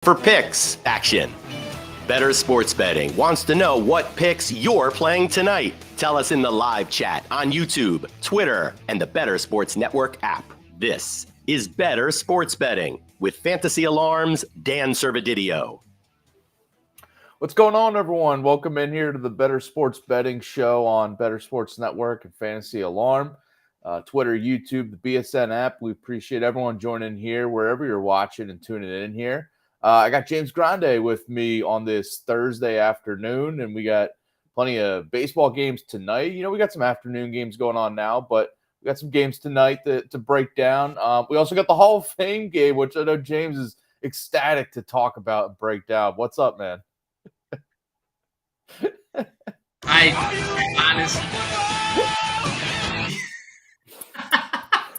For picks action. Bettor Sports Betting wants to know what picks you're playing tonight. Tell us in the live chat on YouTube, Twitter, and the Bettor Sports Network app. This is Bettor Sports Betting with Fantasy Alarm's Dan Servodidio. What's going on, everyone? Welcome in here to the Bettor Sports Betting show on Bettor Sports Network and Fantasy Alarm. Twitter, YouTube, the BSN app. We appreciate everyone joining here wherever you're watching and tuning in here. I got James Grande with me on this Thursday afternoon, and we got plenty of baseball games tonight. You know, we got some afternoon games going on now, but we got some games tonight to break down. We also got the HOF Game game, which I know James is ecstatic to talk about and break down. What's up, man?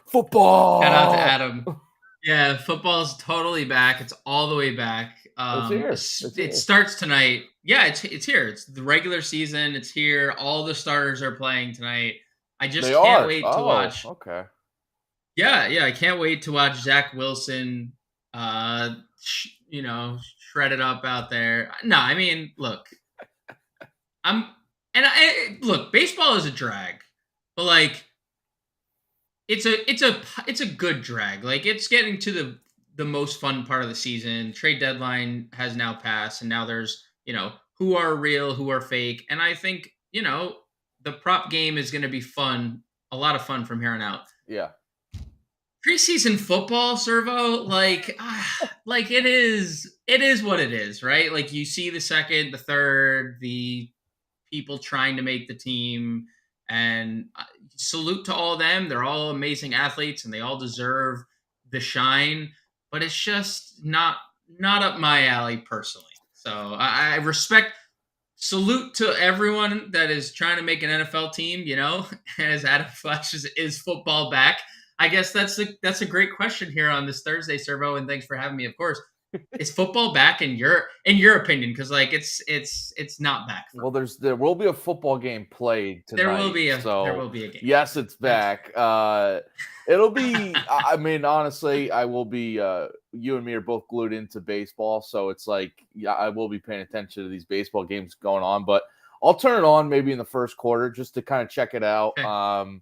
Football. Shout out to Adam. Yeah, football's totally back. It's all the way back. It starts tonight. Yeah, it's here. It's the regular season. It's here. All the starters are playing tonight. I just can't wait to watch. Okay. Yeah, I can't wait to watch Zach Wilson, shred it up out there. No, I mean, look, look, baseball is a drag, but like, it's a good drag. Like, it's getting to the most fun part of the season. Trade deadline has now passed, and now there's, who are real, who are fake. And I think, the prop game is going to be fun, a lot of fun from here on out. Yeah. Preseason football, Servo, like it is what it is, right? Like, you see the second, the third, the people trying to make the team, and salute to all of them. They're all amazing athletes, and they all deserve the shine. But it's just not up my alley personally. So I respect, salute to everyone that is trying to make an NFL team. As Adam flashes, is football back? I guess that's a great question here on this Thursday, Servo, and thanks for having me. Of course. Is football back in your opinion? Because like it's not back. Well, there will be a football game played tonight. There will be a game. Yes, it's back. It'll be. I mean, honestly, I will be. You and me are both glued into baseball, so it's like, yeah, I will be paying attention to these baseball games going on. But I'll turn it on maybe in the first quarter just to kind of check it out. Okay.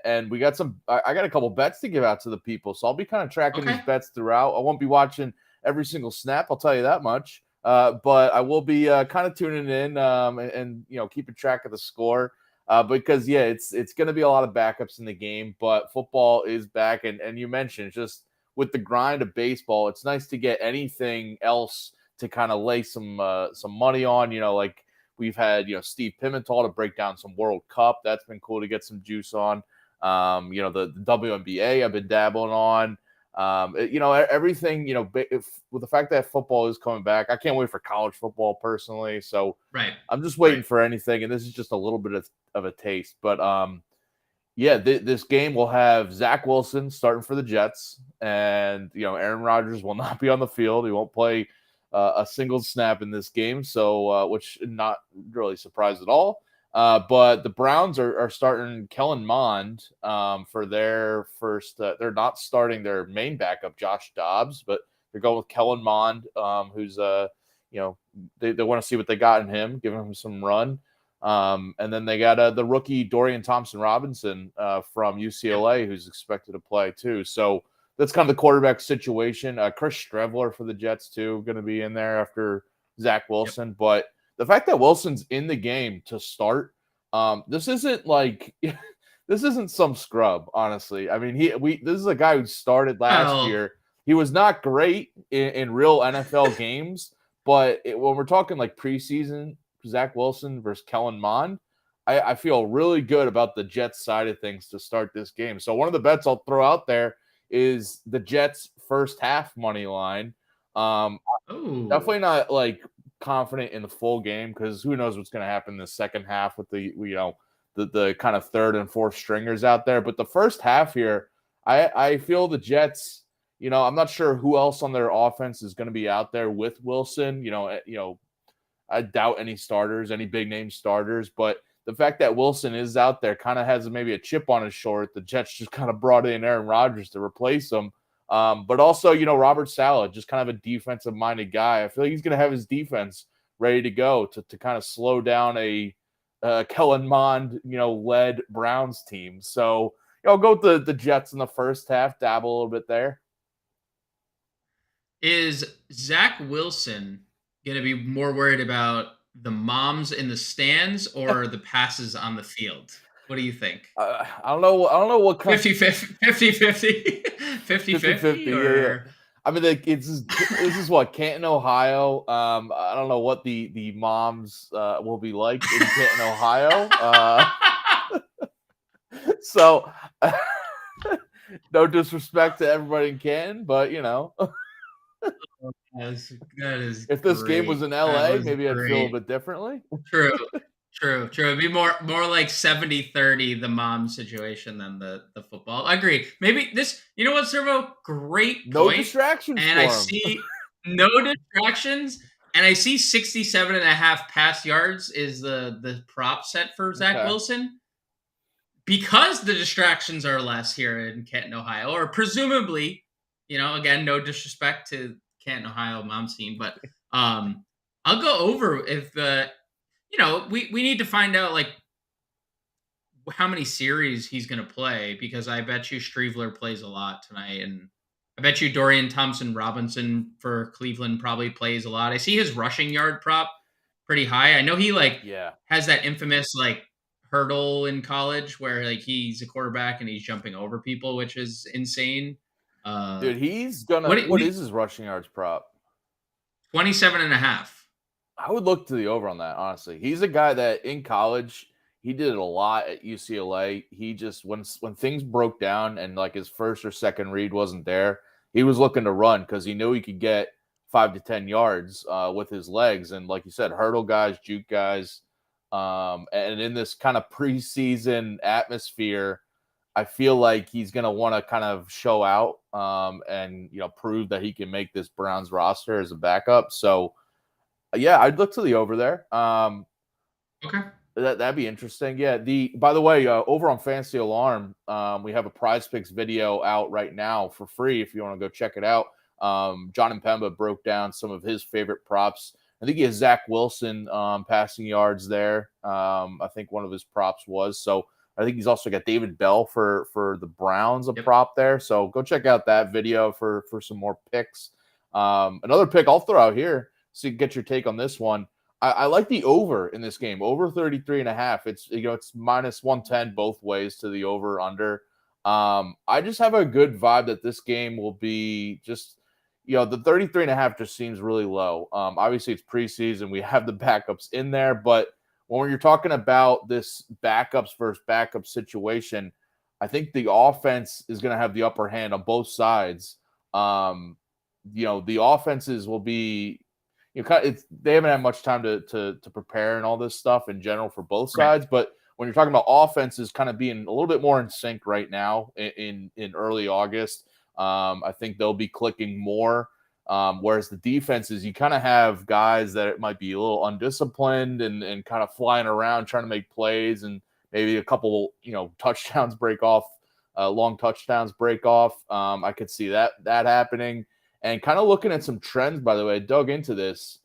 And we got I got a couple bets to give out to the people. So I'll be kind of tracking these bets throughout. I won't be watching every single snap, I'll tell you that much. But I will be kind of tuning in and keeping track of the score. Because it's going to be a lot of backups in the game, but football is back. And you mentioned just with the grind of baseball, it's nice to get anything else to kind of lay some money on, like, we've had, Steve Pimentel to break down some World Cup. That's been cool to get some juice on. The WNBA I've been dabbling on. Everything, with the fact that football is coming back, I can't wait for college football personally. So right. I'm just waiting for anything. And this is just a little bit of a taste. But this game will have Zach Wilson starting for the Jets. And, Aaron Rodgers will not be on the field. He won't play a single snap in this game, so which not really surprised at all. But the Browns are starting Kellen Mond for their first. They're not starting their main backup, Josh Dobbs, but they're going with Kellen Mond, who's they want to see what they got in him, giving him some run. And then they got the rookie Dorian Thompson-Robinson from UCLA, who's expected to play too. So that's kind of the quarterback situation. Chris Streveler for the Jets, too, going to be in there after Zach Wilson. Yep. But the fact that Wilson's in the game to start, this isn't some scrub, honestly. I mean, this is a guy who started last year. He was not great in real NFL games, but when we're talking like preseason, Zach Wilson versus Kellen Mond, I feel really good about the Jets side of things to start this game. So one of the bets I'll throw out there is the Jets first half money line. Definitely not like confident in the full game, because who knows what's going to happen in the second half with the kind of third and fourth stringers out there. But the first half here, I feel the Jets, I'm not sure who else on their offense is going to be out there with Wilson. I doubt any big name starters, but the fact that Wilson is out there kind of has maybe a chip on his shoulder. The Jets just kind of brought in Aaron Rodgers to replace him. But also, Robert Saleh, just kind of a defensive-minded guy. I feel like he's going to have his defense ready to go to kind of slow down a Kellen Mond, led Browns team. So, I'll go with the Jets in the first half, dabble a little bit there. Is Zach Wilson going to be more worried about the moms in the stands or the passes on the field? What do you think? I don't know what kind 50-50, 50-50, Yeah. I mean, this is what, Canton, Ohio. I don't know what the moms will be like in Canton, Ohio. So, no disrespect to everybody in Canton, but that is if this game was in LA, maybe I'd feel a bit differently. True. It'd be more like 70-30 the mom situation than the football. I agree. Maybe this, you know what, Servo? Great point. No distractions. And I see no distractions. And I see 67.5 pass yards is the prop set for Zach Wilson. Because the distractions are less here in Canton, Ohio, or presumably, again, no disrespect to Canton, Ohio mom's team, but I'll go over if we need to find out like how many series he's going to play, because I bet you Streveler plays a lot tonight, and I bet you Dorian Thompson-Robinson for Cleveland probably plays a lot. I see his rushing yard prop pretty high. I know he has that infamous hurdle in college where he's a quarterback and he's jumping over people, which is insane. Dude, he's gonna. What is his rushing yards prop? 27.5. I would look to the over on that, honestly. He's a guy that in college, he did it a lot at UCLA. He just, when things broke down and his first or second read wasn't there, he was looking to run because he knew he could get 5 to 10 yards with his legs. And like you said, hurdle guys, juke guys. And in this kind of preseason atmosphere, I feel like he's going to want to kind of show out and, prove that he can make this Browns roster as a backup. So, yeah, I'd look to the over there. Okay. That'd be interesting. Yeah. By the way, over on Fantasy Alarm, we have a Prize Picks video out right now for free if you want to go check it out. John and Pemba broke down some of his favorite props. I think he has Zach Wilson passing yards there. I think one of his props was. So I think he's also got David Bell for the Browns, a prop there. So go check out that video for some more picks. Another pick I'll throw out here so you can get your take on this one. I like the over in this game, over 33.5. It's it's minus 110 both ways to the over under. I just have a good vibe that this game will be just. The 33.5 just seems really low. Obviously, it's preseason. We have the backups in there. But when you're talking about this backups versus backup situation, I think the offense is going to have the upper hand on both sides. The offenses will be, they haven't had much time to prepare and all this stuff in general for both sides. But when you're talking about offenses kind of being a little bit more in sync right now in early August, I think they'll be clicking more. Whereas the defenses, you kind of have guys that might be a little undisciplined and kind of flying around trying to make plays, and maybe a couple, touchdowns break off, long touchdowns break off. I could see that happening. And kind of looking at some trends, by the way, I dug into this.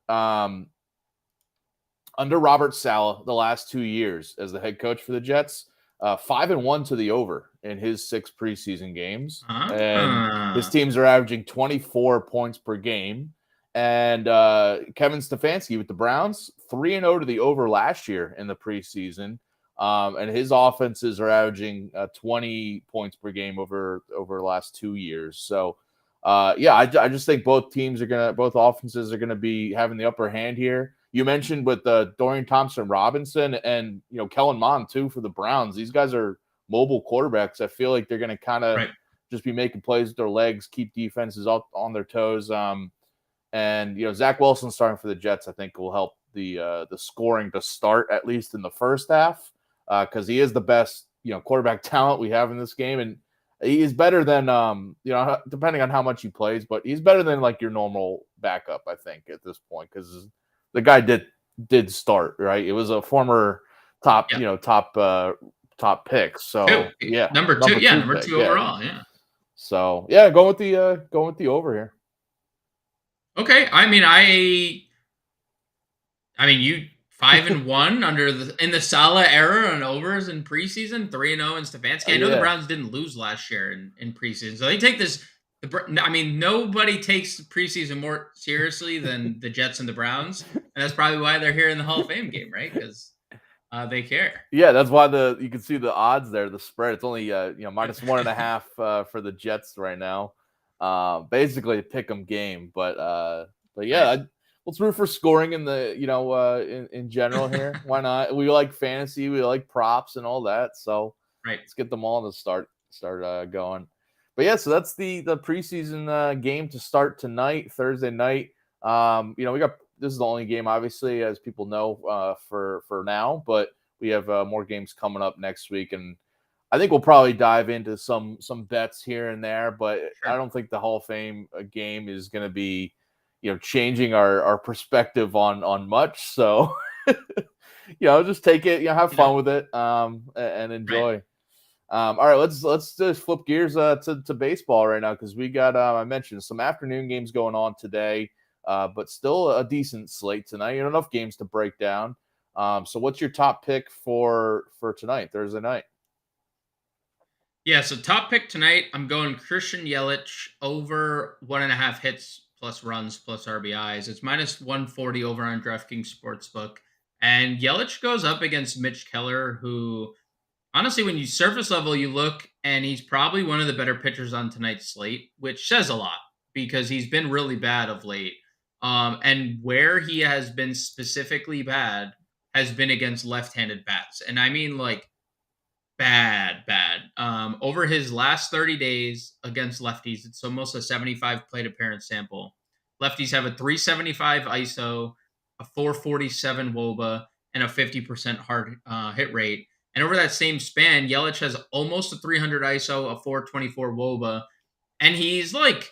Under Robert Saleh, the last 2 years as the head coach for the Jets, 5-1 to the over in his 6 preseason games. And his teams are averaging 24 points per game. And Kevin Stefanski with the Browns, 3-0 to the over last year in the preseason. And his offenses are averaging 20 points per game over the last 2 years. So, I just think both offenses are gonna be having the upper hand here. You mentioned with Dorian Thompson-Robinson and Kellen Mond too for the Browns. These guys are mobile quarterbacks. I feel like they're gonna kind of just be making plays with their legs, keep defenses up on their toes. And Zach Wilson starting for the Jets, I think will help the scoring to start at least in the first half because he is the best quarterback talent we have in this game, and he is better than depending on how much he plays, but he's better than like your normal backup, I think, at this point, because the guy did start, right? It was a former top pick. So number two overall, yeah. So yeah, going with the over here. Okay. You 5-1 under in the Salah era on overs in preseason, 3-0 in Stefanski. I know the Yeah. Browns didn't lose last year in preseason, so they take this. Nobody takes preseason more seriously than the Jets and the Browns, and that's probably why they're here in the Hall of Fame game, right? Because they care. Yeah, that's why you can see the odds there, the spread. It's only -1.5 for the Jets right now. Basically a pick 'em game, but yeah, Nice. let's root for scoring in the in general here. Why not? We like fantasy, we like props and all that. So Right. let's get them all to start going. But yeah, so that's the preseason game to start tonight, Thursday night. We got this is the only game, obviously, as people know, for now, but we have more games coming up next week, and I think we'll probably dive into some bets here and there. But Sure. I don't think the Hall of Fame game is going to be, changing our perspective on much. So, just take it, have fun with it, and enjoy. Right. All right, let's just flip gears to baseball right now, because we got I mentioned some afternoon games going on today. But still a decent slate tonight. Enough games to break down. So what's your top pick for tonight, Thursday night? Yeah, so top pick tonight, I'm going Christian Yelich over 1.5 hits plus runs plus RBIs. It's -140 over on DraftKings Sportsbook. And Yelich goes up against Mitch Keller, who honestly, when you surface level, you look and he's probably one of the better pitchers on tonight's slate, which says a lot because he's been really bad of late. And where he has been specifically bad has been against left-handed bats. And I mean like bad. Over his last 30 days against lefties, it's almost a 75 plate appearance sample. Lefties have a 375 ISO, a 447 WOBA, and a 50% hard hit rate. And over that same span, Yelich has almost a 300 ISO, a 424 WOBA, and he's like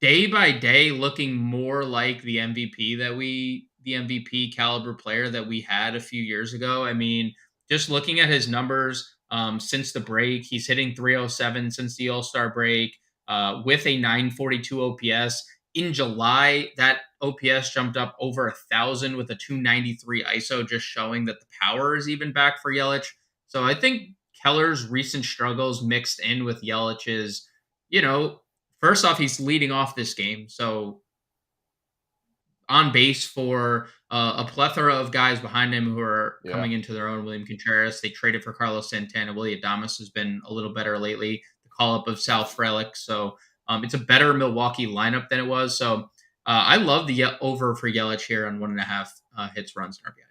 day by day looking more like the MVP caliber player that we had a few years ago. I mean, just looking at his numbers since the break, he's hitting 307 since the All-Star break with a 942 OPS. In July, that OPS jumped up over 1,000 with a 293 ISO, just showing that the power is even back for Yelich. So I think Keller's recent struggles mixed in with Yelich's, you know, first off, he's leading off this game. So on base for a plethora of guys behind him who are coming into their own. William Contreras, they traded for Carlos Santana. Willie Adames has been a little better lately. The call up of Sal Frelick. So it's a better Milwaukee lineup than it was. So I love the over for Yelich here on 1.5 hits, runs, and RBIs.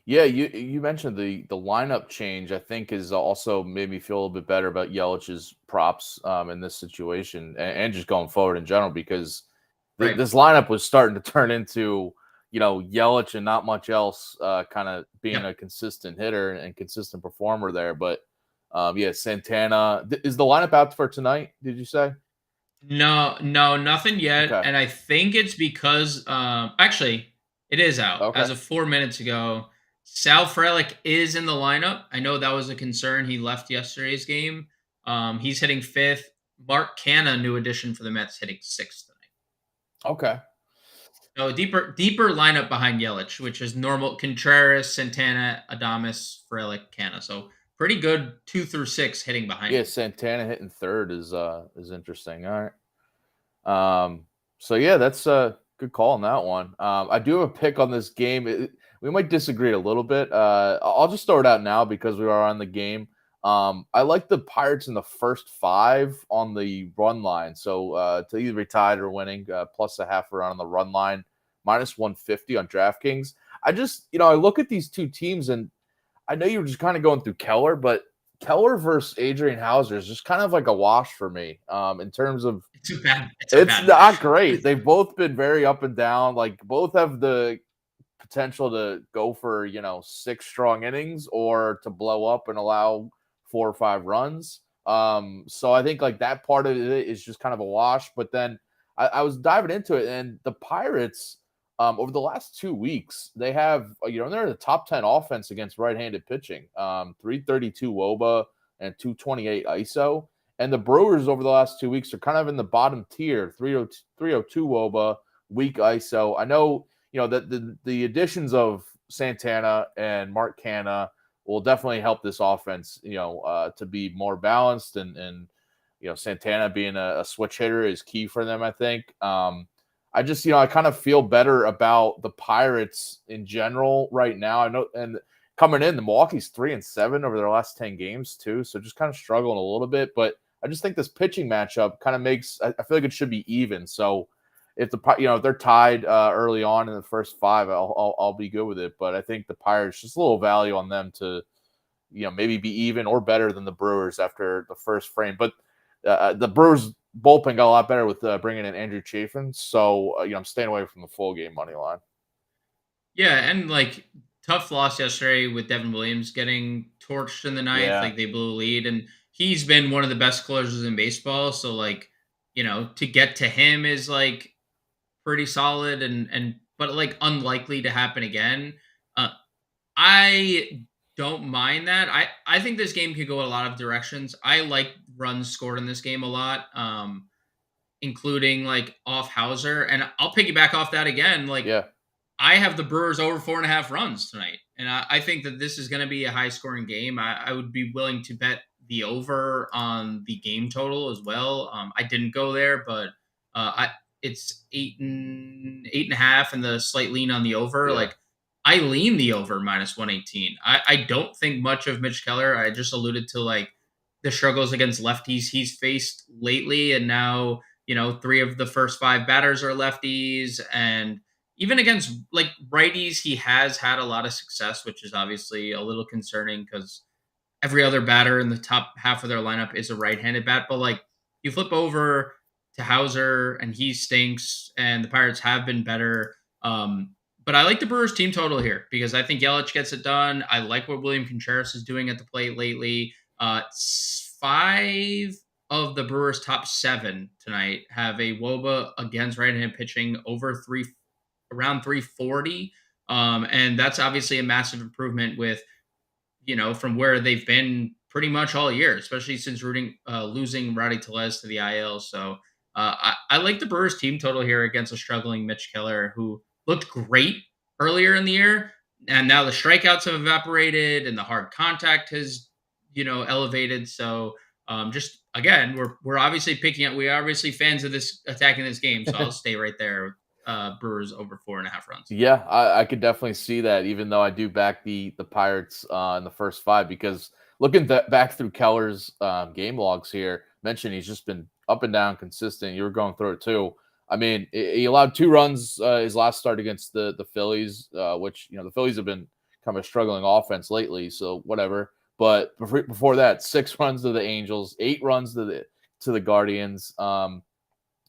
Yeah, you mentioned the lineup change. I think is also made me feel a little bit better about Yelich's props in this situation, and just going forward in general, because this lineup was starting to turn into, Yelich and not much else, kind of being a consistent hitter and consistent performer there. But Santana is the lineup out for tonight? Did you say? No, nothing yet. Okay. And I think it's because actually it is out as of 4 minutes ago. Sal Frelick is in the lineup. I know that was a concern. He left yesterday's game. He's hitting 5th. Mark Canha, new addition for the Mets, hitting 6th tonight. Okay. So a deeper lineup behind Yelich, which is normal: Contreras, Santana, Adames, Frelick, Canha. So pretty good 2 through 6 hitting behind. Yeah, Santana hitting 3rd is interesting. All right. So yeah, that's a good call on that one. I do have a pick on this game. We might disagree a little bit. I'll just throw it out now because we are on the game. I like the Pirates in the first 5 on the run line. So to either be tied or winning, plus a half run on the run line, -150 on DraftKings. I just, I look at these two teams, and I know you were just kind of going through Keller, but Keller versus Adrian Hauser is just kind of like a wash for me in terms of it's not great. They've both been very up and down. Like, both have the potential to go for 6 strong innings or to blow up and allow 4 or 5 runs. So I think like that part of it is just kind of a wash. But then I was diving into it, and the Pirates over the last 2 weeks, they have they're the top 10 offense against right-handed pitching. 332 WOBA and 228 ISO. And the Brewers over the last 2 weeks are kind of in the bottom tier, 302 WOBA, weak ISO. I know, that the additions of Santana and Mark Canha will definitely help this offense, to be more balanced. And Santana being a switch hitter is key for them, I think. I just, I kind of feel better about the Pirates in general right now. I know, and coming in, the Milwaukee's 3-7 over their last 10 games too. So just kind of struggling a little bit, but I just think this pitching matchup kind of makes, I feel like it should be even. So if if they're tied early on in the first 5, I'll be good with it. But I think the Pirates, just a little value on them to, maybe be even or better than the Brewers after the first frame. But the Brewers bullpen got a lot better with bringing in Andrew Chafin. So, I'm staying away from the full game money line. Yeah, and tough loss yesterday with Devin Williams getting torched in the ninth. Yeah. They blew a lead, and he's been one of the best closers in baseball. So to get to him is pretty solid but unlikely to happen again. I don't mind that. I think this game could go a lot of directions. I like runs scored in this game a lot, including off Hauser, and I'll piggyback off that again. Yeah. I have the Brewers over 4.5 runs tonight, and I think that this is going to be a high-scoring game. I would be willing to bet the over on the game total as well. I didn't go there, but it's 8.5, and the slight lean on the over. Yeah. I lean the over -118. I don't think much of Mitch Keller. I just alluded to the struggles against lefties he's faced lately, and now 3 of the first 5 batters are lefties, and even against righties, he has had a lot of success, which is obviously a little concerning because every other batter in the top half of their lineup is a right-handed bat. But you flip over to Hauser and he stinks, and the Pirates have been better. But I like the Brewers team total here because I think Yelich gets it done. I like what William Contreras is doing at the plate lately. 5 of the Brewers' top 7 tonight have a WOBA against right-handed pitching over around 340. And that's obviously a massive improvement with, from where they've been pretty much all year, especially since losing Rowdy Tellez to the IL. So I like the Brewers team total here against a struggling Mitch Keller, who looked great earlier in the year. And now the strikeouts have evaporated and the hard contact has, elevated. So just again, we're obviously we're obviously fans of this attacking this game. So I'll stay right there. Brewers over 4.5 runs. Yeah, I could definitely see that, even though I do back the Pirates in the first 5, because looking back through Keller's game logs here, mentioned he's just been up and down consistent. You were going through it too. I mean, he allowed 2 runs his last start against the Phillies, which, the Phillies have been kind of a struggling offense lately, so whatever. But before that, 6 runs to the Angels, 8 runs to the Guardians,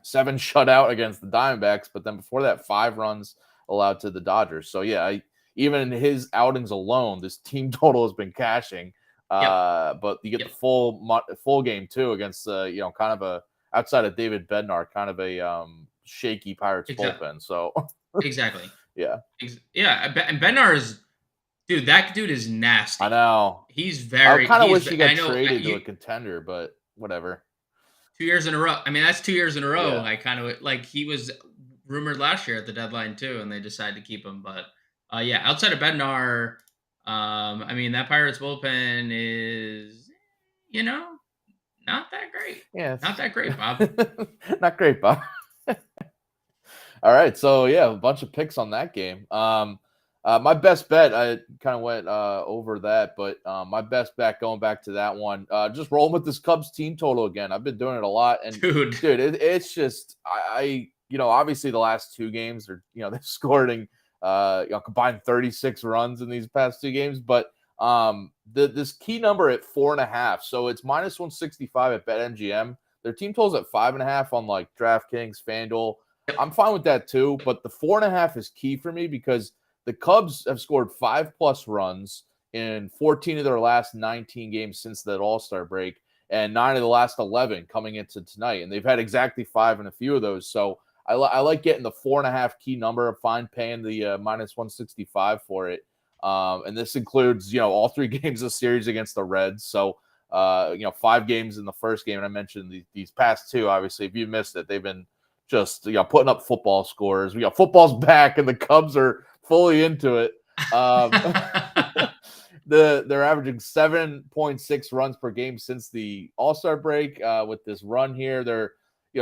7 shutout against the Diamondbacks, but then before that, 5 runs allowed to the Dodgers. So yeah, even in his outings alone, this team total has been cashing. But you get the full game too against kind of a, outside of David Bednar, kind of a shaky Pirates bullpen. So exactly. Yeah. And Bednar is, dude, that dude is nasty. I know. He's very. I kind of wish he got traded to a contender, but whatever. 2 years in a row. I mean, that's 2 years in a row. Yeah. I kind of he was rumored last year at the deadline too, and they decided to keep him. But outside of Bednar, I mean, that Pirates bullpen is, not that great. Yeah, not that great, Bob. Not great, Bob. All right, so yeah, a bunch of picks on that game. My best bet, I kind of went over that, but my best bet, going back to that one, just rolling with this Cubs team total again. I've been doing it a lot, and dude, it's just I obviously the last 2 games are they're scoring combined 36 runs in these past 2 games, but this key number at 4.5, so it's -165 at BetMGM. Their team totals at 5.5 on DraftKings, FanDuel. I'm fine with that too, but the 4.5 is key for me because the Cubs have scored 5+ runs in 14 of their last 19 games since that All-Star break, and 9 of the last 11 coming into tonight. And they've had exactly 5 in a few of those. So I like getting the 4.5 key number. I'm fine paying the -165 for it. And this includes, all 3 games of the series against the Reds. So 5 games in the first game, and I mentioned these past 2. Obviously, if you missed it, they've been just putting up football scores. Football's back, and the Cubs are fully into it. They're averaging 7.6 runs per game since the All-Star break. With this run here, they're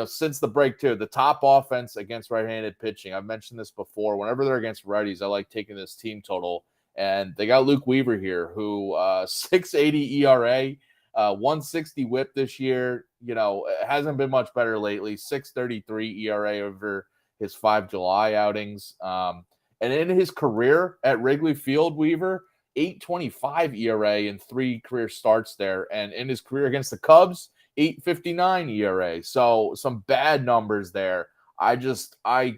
since the break too, the top offense against right-handed pitching. I've mentioned this before. Whenever they're against righties, I like taking this team total, and they got Luke Weaver here, who 6.80 ERA. 160 whip this year. It hasn't been much better lately. 6.33 ERA over his 5 July outings. And in his career at Wrigley Field, Weaver, 8.25 ERA in 3 career starts there. And in his career against the Cubs, 8.59 ERA. So some bad numbers there. I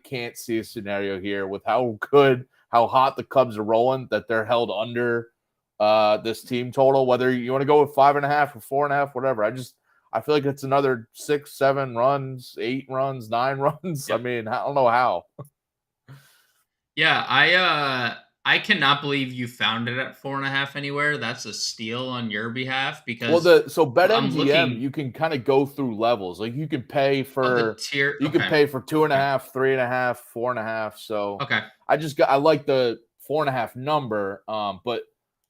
can't see a scenario here with how hot the Cubs are rolling that they're held under this team total, whether you want to go with 5.5 or 4.5, whatever. I feel like it's another 6, 7 runs, 8 runs, 9 runs. Yep. I mean, I don't know how. Yeah, I cannot believe you found it at 4.5 anywhere. That's a steal on your behalf because BetMGM, you can kind of go through levels. Like you can pay for tier. You can pay for 2.5, 3.5, 4.5. So okay, I like the 4.5 number, but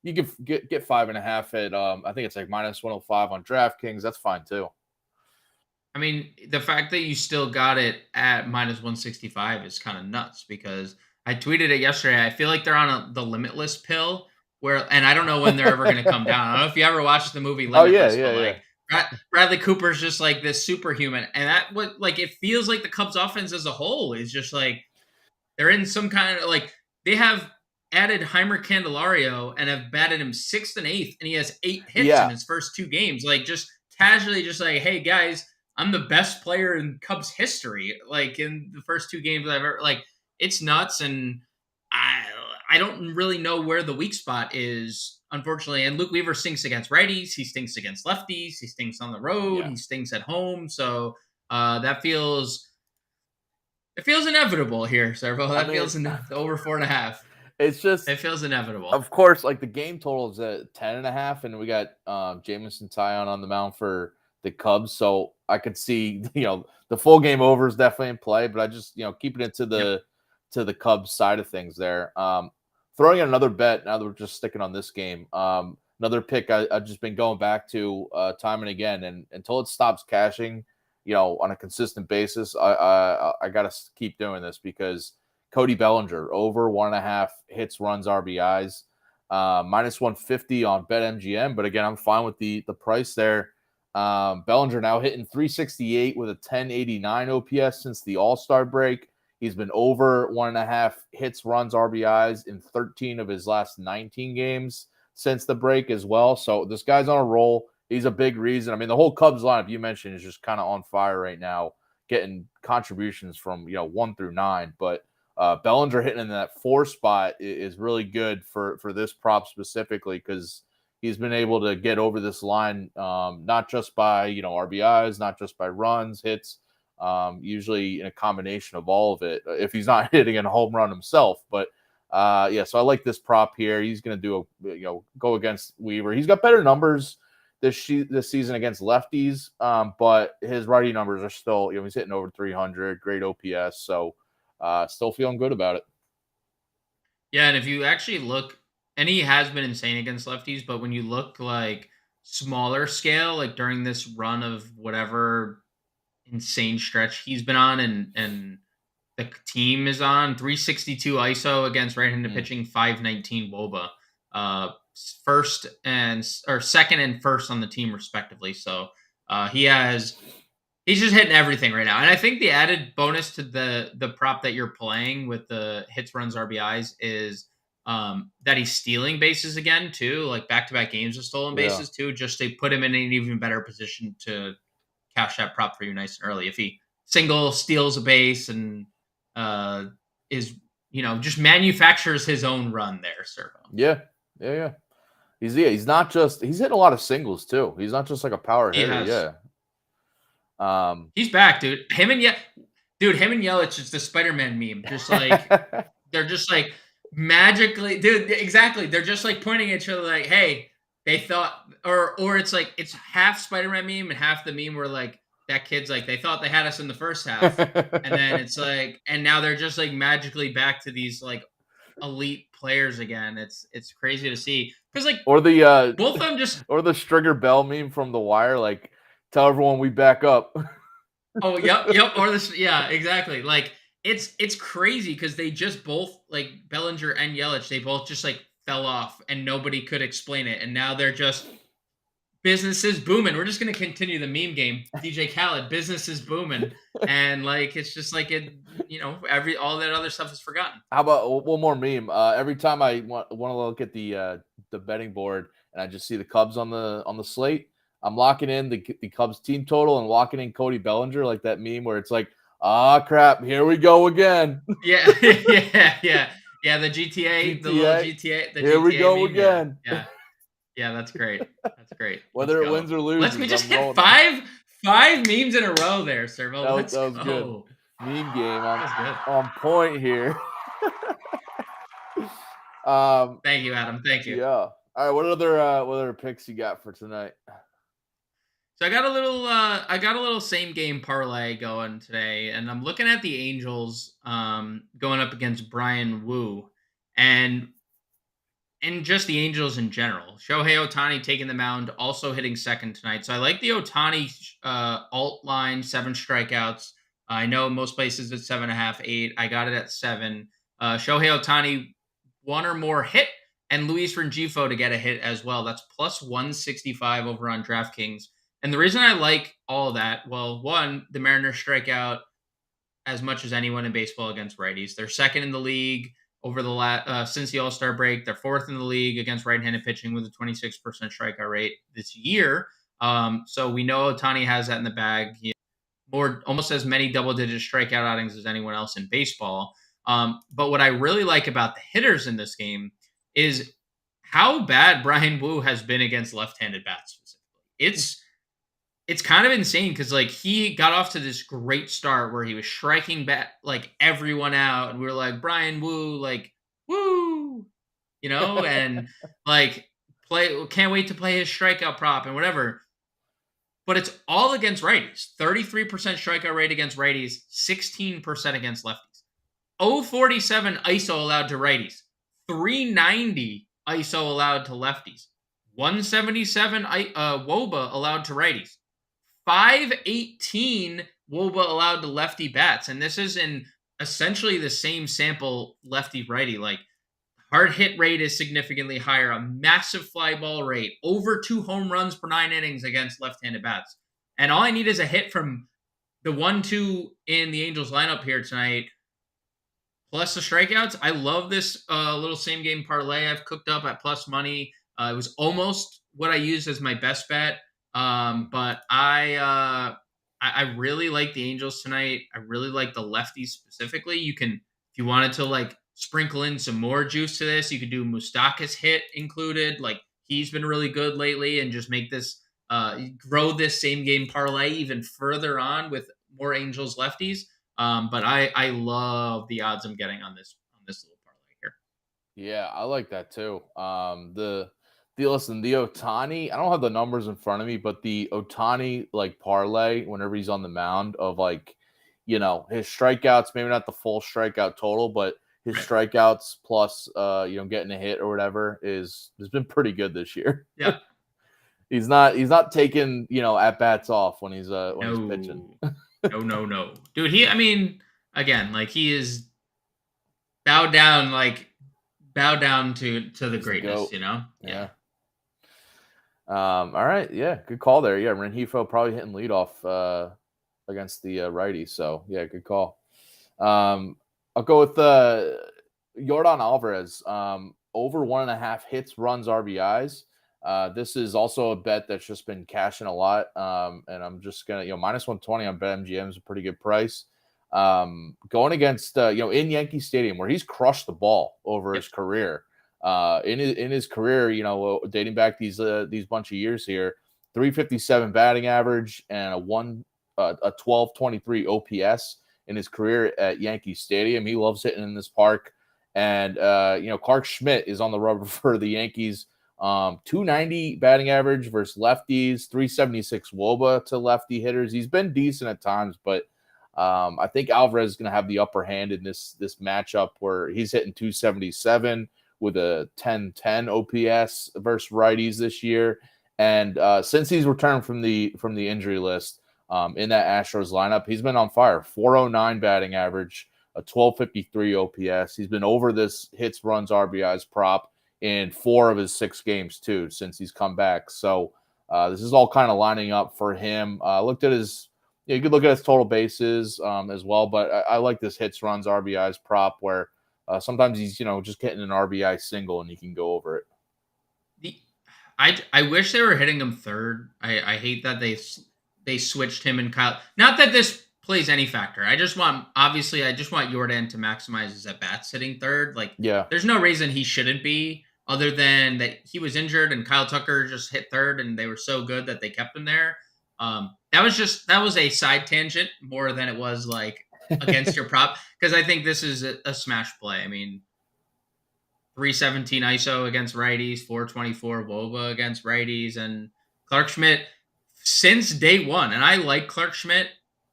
you can get 5.5 at I think it's like -105 on DraftKings. That's fine too. I mean, the fact that you still got it at -165 is kind of nuts because I tweeted it yesterday. I feel like they're on the Limitless pill and I don't know when they're ever going to come down. I don't know if you ever watched the movie Limitless, Bradley Cooper's just like this superhuman, and it feels like the Cubs offense as a whole is just like they're in some kind of they have added Heimer Candelario and have batted him 6th and 8th, and he has 8 hits in his first 2 games. Just casually, just like, hey guys, I'm the best player in Cubs history. In the first 2 games I've ever it's nuts, and I don't really know where the weak spot is, unfortunately. And Luke Weaver stinks against righties, he stinks against lefties, he stinks on the road, he stinks at home. So it feels inevitable here, Servo. That feels over 4.5. It feels inevitable. Of course, the game total is at 10.5, and we got Jameson Taillon on the mound for the Cubs. So I could see, the full game over is definitely in play, but I just, keeping it to the Cubs side of things there. Throwing in another bet now that we're just sticking on this game. Another pick I've just been going back to time and again, and until it stops cashing, on a consistent basis, I got to keep doing this because Cody Bellinger over 1.5 hits, runs, RBIs, -150 on BetMGM. But again, I'm fine with the price there. Bellinger now hitting 368 with a 1089 OPS since the All-Star break. He's been over 1.5 hits, runs, RBIs in 13 of his last 19 games since the break as well. So this guy's on a roll. He's a big reason. I mean, the whole Cubs lineup you mentioned is just kind of on fire right now, getting contributions from 1 through 9. But Bellinger hitting in that 4 spot is really good for this prop specifically because he's been able to get over this line, not just by, RBIs, not just by runs, hits, usually in a combination of all of it, if he's not hitting a home run himself. But so I like this prop here. He's going to go against Weaver. He's got better numbers this season against lefties, but his righty numbers are still, he's hitting over 300, great OPS. So still feeling good about it. Yeah, and if you actually look, and he has been insane against lefties, but when you look smaller scale, during this run of whatever insane stretch he's been on and the team is on, 362 ISO against right-handed pitching, 519 WOBA. Second and first on the team respectively. So he's just hitting everything right now. And I think the added bonus to the prop that you're playing with the hits, runs, RBIs is that he's stealing bases again too, back-to-back games of stolen bases too, just to put him in an even better position to cash that prop for you nice and early. If he steals a base and is just manufactures his own run there, Servo. Yeah. He's hitting a lot of singles too. He's not just a power hitter. He's back, dude. Him and Yelich is the Spider-Man meme. Just they're just magically, dude. Exactly. They're just pointing at each other hey, they thought, or it's like it's half Spider-Man meme and half the meme where like that kid's like they thought they had us in the first half, and then it's like, and now they're just like magically back to these like elite players again. It's crazy to see because like or the both of them just or the Stringer Bell meme from The Wire, like tell everyone we back up. oh yep or this yeah exactly like it's crazy because they just both like Bellinger and Yelich they both just like fell off and nobody could explain it and now they're just business is booming. We're just gonna continue the meme game. DJ Khaled, business is booming, and like it's just like it, all that other stuff is forgotten. How about one more meme? Every time I want to look at the betting board and I just see the Cubs on the slate, I'm locking in the Cubs team total and locking in Cody Bellinger, like that meme where it's like, ah, crap, here we go again. Yeah, yeah. The GTA, the little GTA. Here GTA we go meme, again. Yeah, that's great. That's great. Whether it wins or loses, Let's we just hit five memes in a row there, Servo. That Let's was go. Good. Meme game on point here. Thank you, Adam. Thank you. Yeah. All right. What other picks you got for tonight? So I got a little same game parlay going today, and I'm looking at the Angels going up against Brian Wu, and just the Angels in general. Shohei Ohtani taking the mound, also hitting second tonight. So I like the Ohtani alt line, 7 strikeouts. I know most places it's 7.5, 8. I got it at 7. Shohei Ohtani, 1 or more hit, and Luis Rengifo to get a hit as well. That's plus 165 over on DraftKings. And the reason I like all of that, well, one, the Mariners strike out as much as anyone in baseball against righties. They're second in the league over the since the All-Star break. They're 4th in the league against right-handed pitching with a 26% strikeout rate this year. So we know Ohtani has that in the bag. He almost as many double-digit strikeout outings as anyone else in baseball. But what I really like about the hitters in this game is how bad Brian Wu has been against left-handed bats specifically. It's kind of insane because like he got off to this great start where he was striking back like everyone out, and we were like Brian Wu, like woo, and like can't wait to play his strikeout prop and whatever. But it's all against righties. 33% strikeout rate against righties, 16% against lefties. 0.47 ISO allowed to righties, 390 ISO allowed to lefties, 177 WOBA allowed to righties. 518 WOBA allowed to lefty bats. And this is in essentially the same sample lefty-righty. Like hard hit rate is significantly higher, a massive fly ball rate, over 2 home runs per 9 innings against left-handed bats. And all I need is a hit from the 1-2 in the Angels lineup here tonight, plus the strikeouts. I love this little same game parlay I've cooked up at plus money. It was almost what I used as my best bet. But I really like the Angels tonight. I really like the lefties specifically. You can, if you wanted to like sprinkle in some more juice to this, you could do Moustakas hit included. Like he's been really good lately, and just make this grow this same game parlay even further on with more Angels lefties. But I love the odds I'm getting on this little parlay here. Yeah, I like that too. The Ohtani, I don't have the numbers in front of me, but the Ohtani like parlay whenever he's on the mound of like, his strikeouts, maybe not the full strikeout total, but his strikeouts plus getting a hit or whatever has been pretty good this year. Yeah. He's not taking, at bats off when he's pitching. No. Dude, again, like he is bowed down to the greatness, Yeah. All right. Yeah. Good call there. Yeah. Rengifo probably hitting leadoff against the righty. So yeah, good call. I'll go with Yordan Alvarez, over 1.5 hits, runs, RBIs. This is also a bet that's just been cashing a lot. And I'm just going to, minus 120 on BetMGM is a pretty good price. Going against, in Yankee Stadium where he's crushed the ball over his career. In his career, dating back these bunch of years here, 357 batting average and a 1223 OPS in his career at Yankee Stadium. He loves hitting in this park. And, Clark Schmidt is on the rubber for the Yankees .290 batting average versus lefties, 376 WOBA to lefty hitters. He's been decent at times, but I think Alvarez is going to have the upper hand in this matchup where he's hitting 277 with a 10-10 OPS versus righties this year. And since he's returned from the injury list in that Astros lineup, he's been on fire. 409 batting average, a 1253 OPS. He's been over this hits, runs, RBIs prop in 4 of his 6 games too since he's come back. So this is all kind of lining up for him. Looked at his, you could look at his total bases as well, but I like this hits, runs, RBIs prop where sometimes he's just getting an RBI single and you can go over it. I wish they were hitting him third. I hate that they switched him and Kyle. Not that this plays any factor. I just want Jordan to maximize his at bats hitting third. Like, yeah, there's no reason he shouldn't be, other than that he was injured and Kyle Tucker just hit third and they were so good that they kept him there. That was a side tangent more than it was like against your prop, because I think this is a smash play. I mean, 317 ISO against righties, 424 WOBA against righties, and Clark Schmidt since day one. And I like Clark Schmidt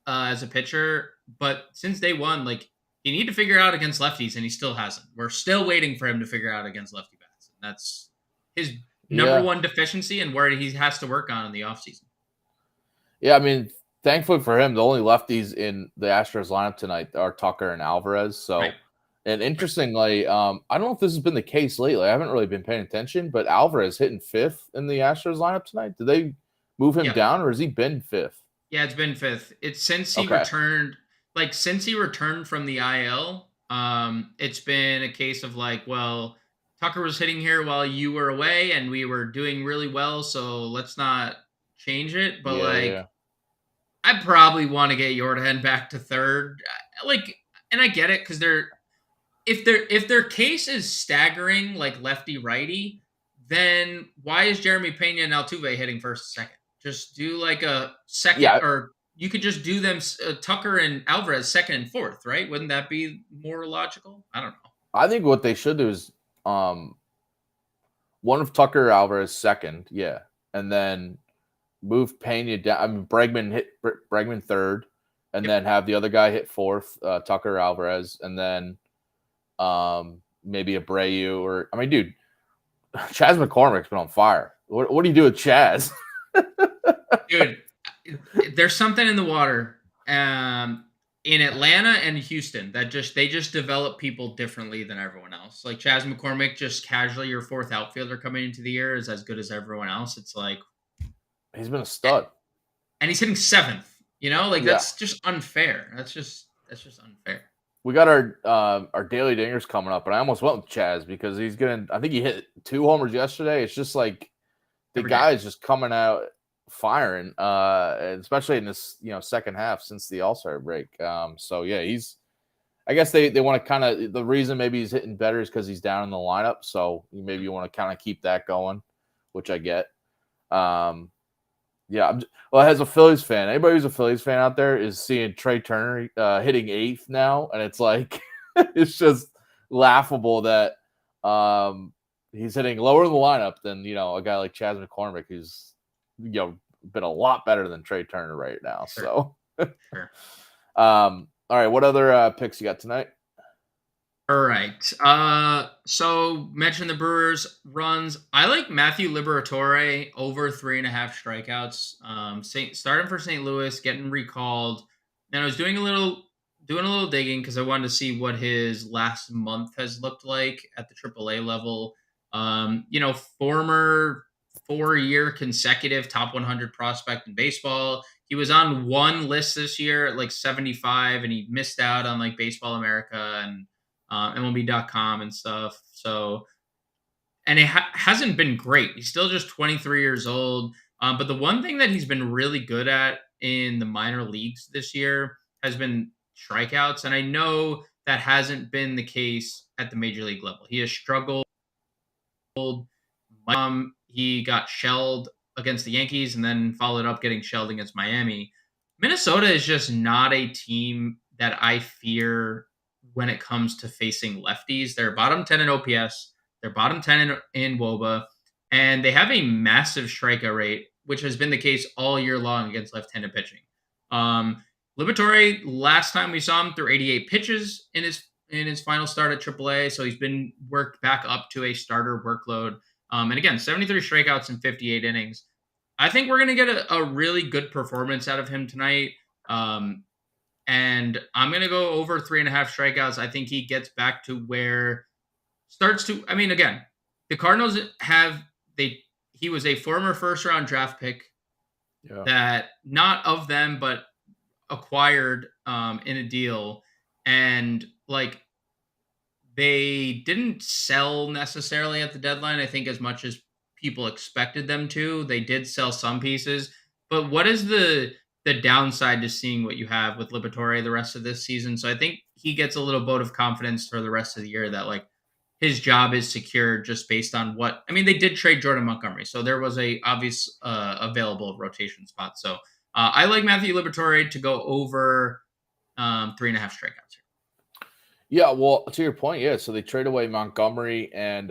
as a pitcher, but since day one, like, you need to figure out against lefties, and he still hasn't. We're still waiting for him to figure out against lefty bats. And that's his number one deficiency and where he has to work on in the offseason. Yeah, I mean, thankfully for him, the only lefties in the Astros lineup tonight are Tucker and Alvarez. So, right. And interestingly, I don't know if this has been the case lately. I haven't really been paying attention, but Alvarez hitting 5th in the Astros lineup tonight. Did they move him down, or has he been 5th? Yeah, it's been 5th. It's since he returned. Like, since he returned from the IL, it's been a case of like, well, Tucker was hitting here while you were away, and we were doing really well, so let's not change it. But I probably want to get Jordan back to third. Like, and I get it, because if their case is staggering, like lefty righty, then why is Jeremy Pena and Altuve hitting first and second? Just do like a second, or you could just do them Tucker and Alvarez second and fourth, right? Wouldn't that be more logical? I don't know. I think what they should do is one of Tucker or Alvarez second, and then move Pena down. I mean, Bregman third, and then have the other guy hit fourth, Tucker or Alvarez, and then maybe Abreu or, I mean, dude, Chas McCormick's been on fire. What do you do with Chas? Dude, there's something in the water in Atlanta and Houston that they just develop people differently than everyone else. Like, Chas McCormick, just casually your 4th outfielder coming into the year, is as good as everyone else. It's like, he's been a stud, and he's hitting 7th. That's just unfair. That's just unfair. We got our daily dingers coming up, and I almost went with Chas because I think he hit 2 homers yesterday. It's just like the guy is just coming out firing, especially in this second half since the All-Star break. So yeah, I guess they want to kind of, the reason maybe he's hitting better is because he's down in the lineup. So maybe you want to kind of keep that going, which I get. As a Phillies fan, anybody who's a Phillies fan out there is seeing Trey Turner hitting 8th now, and it's like it's just laughable that he's hitting lower in the lineup than a guy like Chas McCormick, who's been a lot better than Trey Turner right now. Sure. So, all right, what other picks you got tonight? All right. So mention the Brewers runs. I like Matthew Liberatore over 3.5 strikeouts. Starting for St. Louis, getting recalled. And I was doing a little digging because I wanted to see what his last month has looked like at the AAA level. Former 4-year consecutive top 100 prospect in baseball. He was on one list this year at like 75, and he missed out on like Baseball America and MLB.com and stuff. So, and it hasn't been great. He's still just 23 years old. But the one thing that he's been really good at in the minor leagues this year has been strikeouts. And I know that hasn't been the case at the major league level. He has struggled. He got shelled against the Yankees and then followed up getting shelled against Miami. Minnesota is just not a team that I fear when it comes to facing lefties. They're bottom 10 in OPS. They're bottom 10 in WOBA. and they have a massive strikeout rate, which has been the case all year long against left-handed pitching. Liberatore, last time we saw him, threw 88 pitches in his final start at AAA, so he's been worked back up to a starter workload. And again, 73 strikeouts in 58 innings. I think we're going to get a really good performance out of him tonight. And I'm going to go over 3.5 strikeouts. I think he gets back to where again, the Cardinals he was a former first round draft pick that not of them, but acquired in a deal. And like, they didn't sell necessarily at the deadline, I think, as much as people expected them to. They did sell some pieces, but what is the downside to seeing what you have with Liberatore the rest of this season? So I think he gets a little vote of confidence for the rest of the year that like his job is secure just based on they did trade Jordan Montgomery, so there was a obvious available rotation spot. So I like Matthew Liberatore to go over 3.5 strikeouts here. Yeah, well, to your point, yeah. So they trade away Montgomery and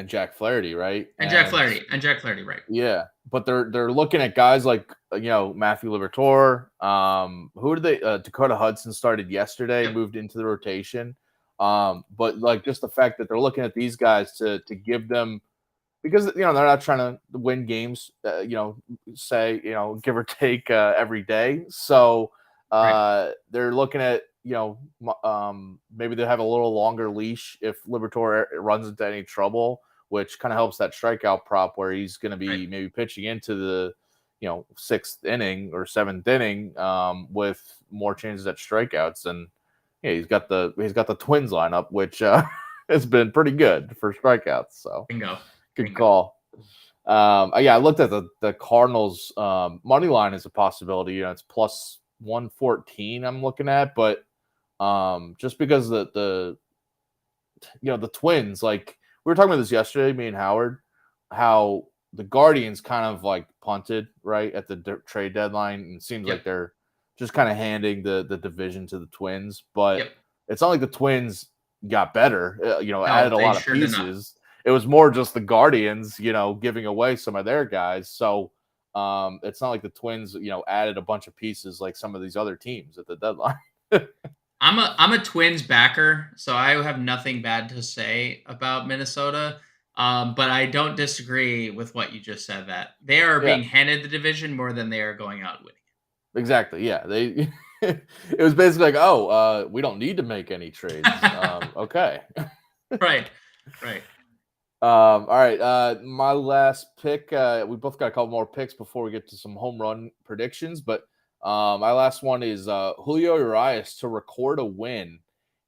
Jack Flaherty, right? Jack Flaherty, right? Yeah, but they're looking at guys like Matthew Liberatore. Who did they? Dakota Hudson started yesterday, moved into the rotation. But like just the fact that they're looking at these guys to give them, because they're not trying to win games, say give or take every day. So they're looking at maybe they have a little longer leash if Liberatore runs into any trouble, which kind of helps that strikeout prop where he's going to be maybe pitching into the 6th inning or 7th inning with more chances at strikeouts. And yeah, he's got the Twins lineup, which has been pretty good for strikeouts. So good call. I looked at the Cardinals money line as a possibility. It's plus 114 I'm looking at, but just because the Twins, like we were talking about this yesterday, me and Howard, how the Guardians kind of like punted right at the trade deadline, and it seems like they're just kind of handing the division to the Twins, but it's not like the Twins got better, added a lot of pieces. It was more just the Guardians, giving away some of their guys. So it's not like the Twins, added a bunch of pieces like some of these other teams at the deadline. I'm a Twins backer, so I have nothing bad to say about Minnesota. But I don't disagree with what you just said, that they are being handed the division more than they are going out winning. Exactly. Yeah. They it was basically like, we don't need to make any trades. Okay. Right. All right. My last pick, we both got a couple more picks before we get to some home run predictions, but my last one is Julio Urias to record a win.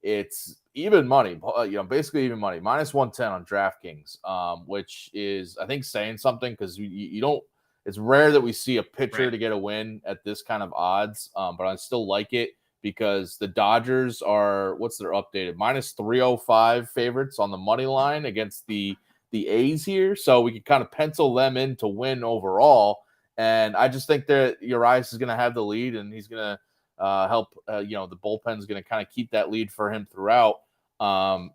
It's even money, basically even money, minus 110 on DraftKings, which is, I think, saying something because you don't. It's rare that we see a pitcher to get a win at this kind of odds, but I still like it because the Dodgers are, what's their updated, minus 305 favorites on the money line against the A's here. So we can kind of pencil them in to win overall. And I just think that Urias is going to have the lead, and he's going to help, the bullpen's going to kind of keep that lead for him throughout.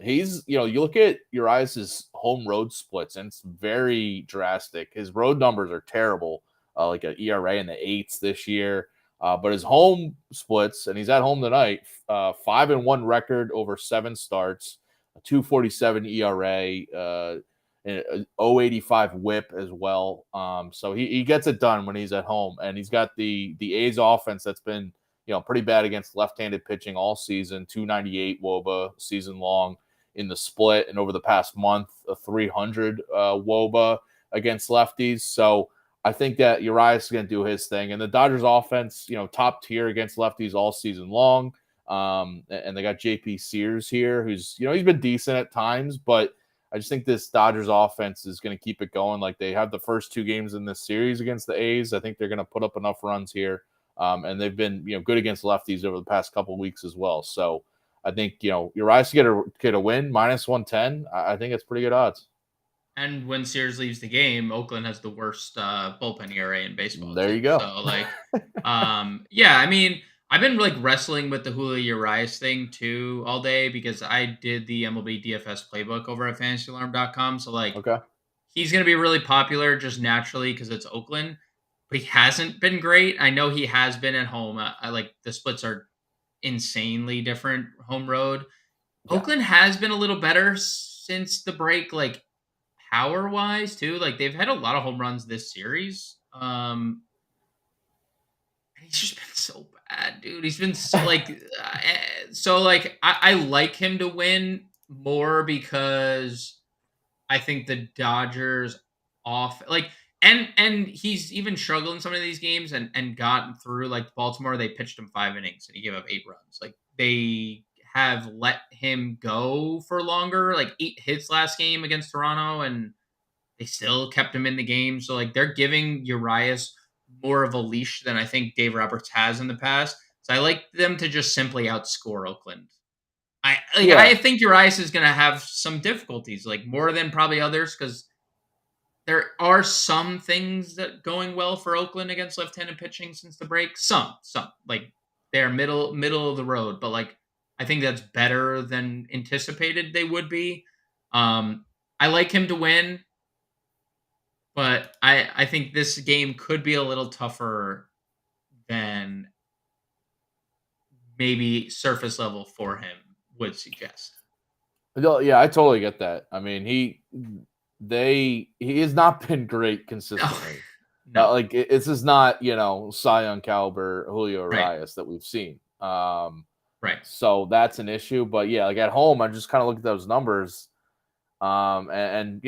He's, you look at Urias's home road splits, and it's very drastic. His road numbers are terrible, like an ERA in the 8s this year. But his home splits, and he's at home tonight, 5-1 record over 7 starts, a 2.47 ERA, an 0.85 WHIP as well. So he gets it done when he's at home, and he's got the A's offense that's been pretty bad against left-handed pitching all season, 298 WOBA season long in the split, and over the past month, a 300 WOBA against lefties. So I think that Urias is going to do his thing, and the Dodgers offense, top tier against lefties all season long. And they got JP Sears here, who's, he's been decent at times, but I just think this Dodgers offense is going to keep it going. Like they have the first 2 games in this series against the A's. I think they're going to put up enough runs here. And they've been, good against lefties over the past couple of weeks as well. So I think, Urias to get a win, minus 110. I think it's pretty good odds. And when Sears leaves the game, Oakland has the worst bullpen ERA in baseball. There you go. So I've been like wrestling with the Julio Urias thing too all day because I did the MLB DFS playbook over at fantasyalarm.com. So he's going to be really popular just naturally because it's Oakland, but he hasn't been great. I know he has been at home. I like the splits are insanely different home road. Yeah. Oakland has been a little better since the break, like power wise too. Like they've had a lot of home runs this series. He's just been so bad, dude. He's been so like I like him to win more because I think the Dodgers off like and he's even struggled in some of these games and gotten through like Baltimore. They pitched him 5 innings and he gave up 8 runs. Like they have let him go for longer, like 8 hits last game against Toronto, and they still kept him in the game. So like they're giving Urias more of a leash than I think Dave Roberts has in the past. So I like them to just simply outscore Oakland. I think Urias is going to have some difficulties, like more than probably others, because there are some things that going well for Oakland against left-handed pitching since the break. Some like they're middle of the road, but like I think that's better than anticipated they would be. I like him to win, but I think this game could be a little tougher than maybe surface level for him would suggest. No, yeah, I totally get that. I mean, he has not been great consistently. No. Like this is not, Cy Young caliber Julio Urias that we've seen. Right. So that's an issue. But yeah, like at home, I just kind of look at those numbers. And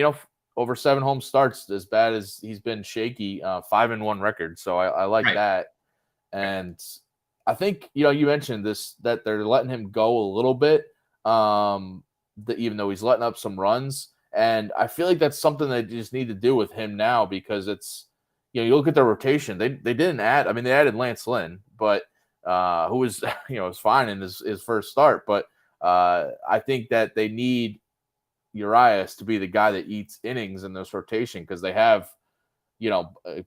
over 7 home starts, as bad as he's been shaky, 5-1 record. So I like that. And I think, you mentioned this, that they're letting him go a little bit, even though he's letting up some runs. And I feel like that's something they just need to do with him now, because it's, you look at their rotation. They didn't add, they added Lance Lynn, but who was, was fine in his first start. But I think that they need Urias to be the guy that eats innings in this rotation, because they have,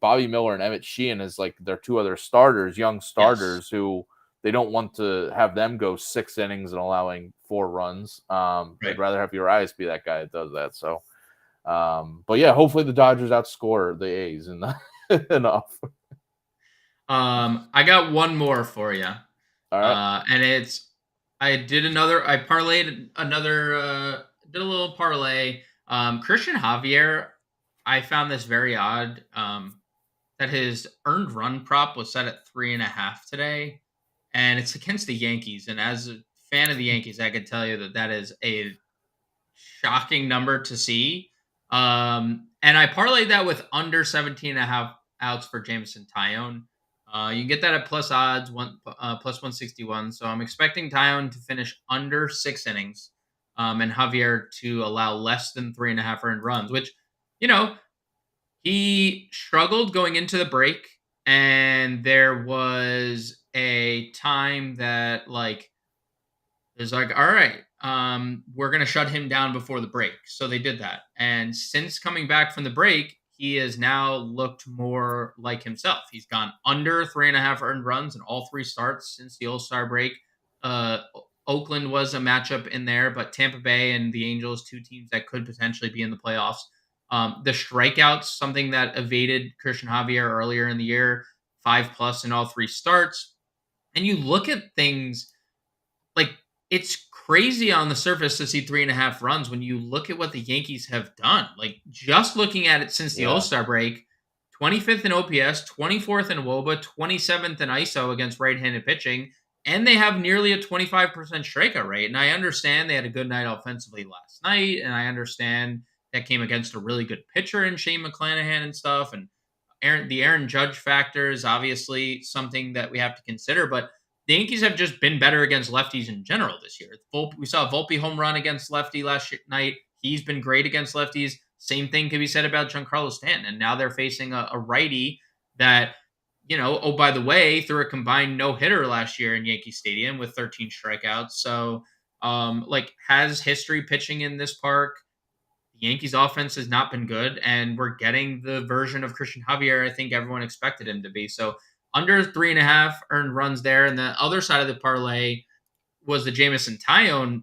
Bobby Miller and Emmett Sheehan as like their 2 other starters, young starters, who they don't want to have them go 6 innings and allowing 4 runs. They'd rather have Urias be that guy that does that. So, but yeah, hopefully the Dodgers outscore the A's enough. I got one more for you. All right. And I did a little parlay. Christian Javier, I found this very odd. That his earned run prop was set at 3.5 today, and it's against the Yankees. And as a fan of the Yankees, I could tell you that is a shocking number to see. And I parlayed that with under 17.5 outs for Jameson Taillon. You can get that at plus odds, plus 161. So I'm expecting Taillon to finish under 6 innings, and Javier to allow less than 3.5 earned runs, which, he struggled going into the break. And there was a time that there's all right, we're going to shut him down before the break. So they did that. And since coming back from the break, he has now looked more like himself. He's gone under 3.5 earned runs in all 3 starts since the All-Star break. Oakland was a matchup in there, but Tampa Bay and the Angels, 2 teams that could potentially be in the playoffs. The strikeouts, something that evaded Christian Javier earlier in the year, 5+ in all 3 starts. And you look at things like, it's crazy on the surface to see 3.5 runs when you look at what the Yankees have done. Like, just looking at it since the All-Star break, 25th in OPS, 24th in WOBA, 27th in ISO against right-handed pitching, and they have nearly a 25% strikeout rate. And I understand they had a good night offensively last night, and I understand that came against a really good pitcher in Shane McClanahan and stuff. And the Aaron Judge factor is obviously something that we have to consider, but the Yankees have just been better against lefties in general this year. We saw Volpe home run against lefty last night. He's been great against lefties. Same thing can be said about Giancarlo Stanton. And now they're facing a righty that, oh, by the way, threw a combined no-hitter last year in Yankee Stadium with 13 strikeouts. So, has history pitching in this park. The Yankees offense has not been good, and we're getting the version of Christian Javier I think everyone expected him to be. So under 3.5 earned runs there. And the other side of the parlay was the Jameson Taillon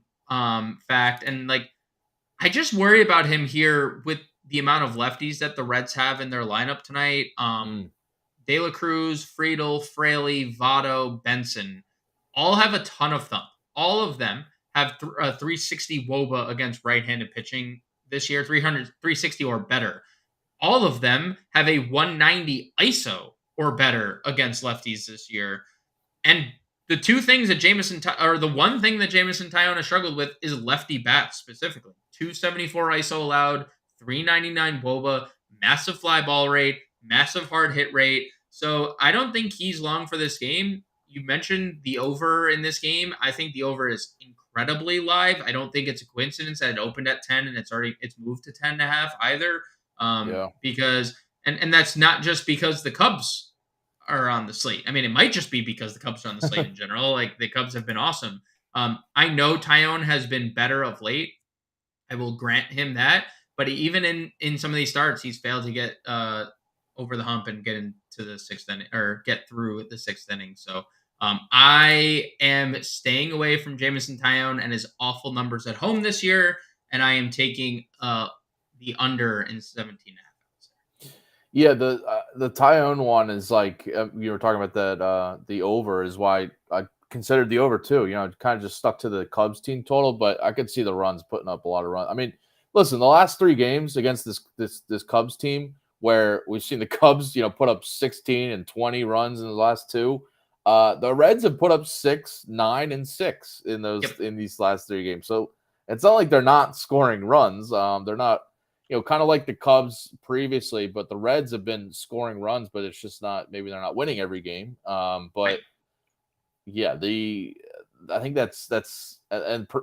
fact. And I just worry about him here with the amount of lefties that the Reds have in their lineup tonight. De La Cruz, Friedel, Fraley, Votto, Benson all have a ton of thump. All of them have 360 WOBA against right-handed pitching this year, 360 or better. All of them have a 190 ISO or better against lefties this year. And the one thing that Jameson Taillon has struggled with is lefty bats specifically. 274 ISO allowed, 399 WOBA, massive fly ball rate, massive hard hit rate. So I don't think he's long for this game. You mentioned the over in this game. I think the over is incredibly live. I don't think it's a coincidence that it opened at 10 and it's moved to 10.5 either. Because that's not just because the Cubs are on the slate. I mean, it might just be because the Cubs are on the slate in general. Like, the Cubs have been awesome. I know Taillon has been better of late. I will grant him that. But even in some of these starts, he's failed to get over the hump and get into the sixth inning, or get through the sixth inning. So I am staying away from Jameson Taillon and his awful numbers at home this year, and I am taking the under in 17.5. Yeah, the Taillon one is like, you were talking about that. The over is why I considered the over too. Kind of just stuck to the Cubs team total, but I could see the runs putting up a lot of runs. I mean, listen, the last 3 games against this Cubs team, where we've seen the Cubs, put up 16 and 20 runs in the last 2. The Reds have put up 6, 9, and 6 in in these last 3 games. So it's not like they're not scoring runs. They're not, kind of like the Cubs previously, but the Reds have been scoring runs, but it's just not, maybe they're not winning every game. But yeah, I think that's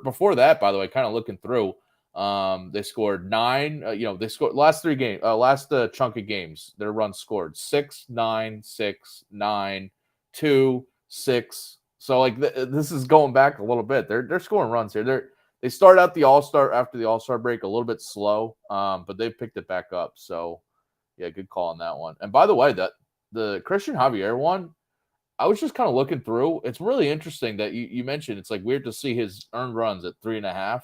before that, by the way, kind of looking through, they scored 9, they scored last 3 games, last chunk of games, their runs scored 6, 9, 6, 9, 2, 6. So like this is going back a little bit. They're scoring runs here. They start out after the All-Star break a little bit slow, but they've picked it back up. So yeah, good call on that one. And by the way, the Christian Javier one, I was just kind of looking through. It's really interesting that you mentioned it's like weird to see his earned runs at 3.5.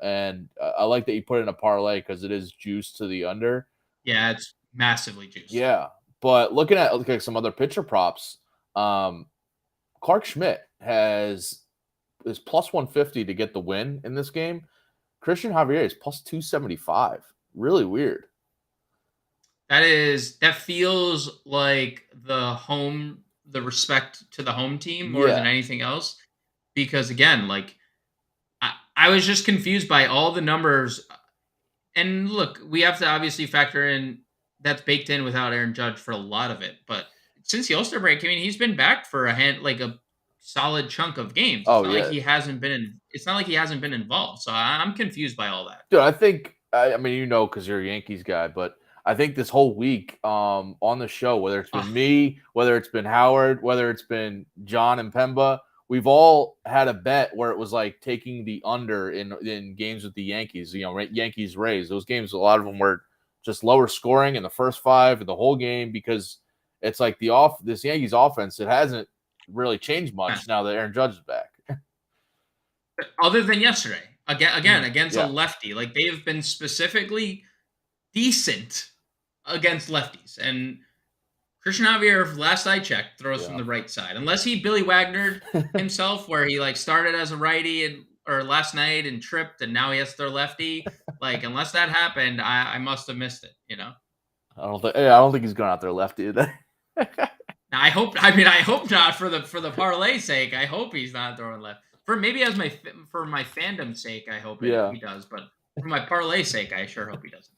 And I like that you put in a parlay because it is juiced to the under. Yeah, it's massively juiced. Yeah, but looking at some other pitcher props, Clark Schmidt is plus 150 to get the win in this game. Christian Javier is plus 275. Really weird. That feels like the respect to the home team more than anything else. Because again, like I was just confused by all the numbers. And look, we have to obviously factor in that's baked in without Aaron Judge for a lot of it. But since the All-Star break, I mean, he's been back for a solid chunk of games. It's not like he hasn't been involved. So I'm confused by all that. Dude, I think, I mean, because you're a Yankees guy, but I think this whole week on the show, whether it's been me, whether it's been Howard, whether it's been John and Pemba, we've all had a bet where it was like taking the under in games with the Yankees, Yankees Rays. Those games, a lot of them were just lower scoring in the first 5 of the whole game, because it's like this Yankees offense, it hasn't really changed much now that Aaron Judge is back. Other than yesterday, again against a lefty, like they've been specifically decent against lefties. And Christian Javier, last I checked, throws from the right side. Unless he Billy Wagnered himself, where he started as a righty or last night and tripped, and now he has to throw lefty. Unless that happened, I must have missed it. I don't think he's going out there lefty today. I hope not for the parlay's sake. I hope he's not throwing left. For my fandom's sake, I hope he does. But for my parlay's sake, I sure hope he doesn't.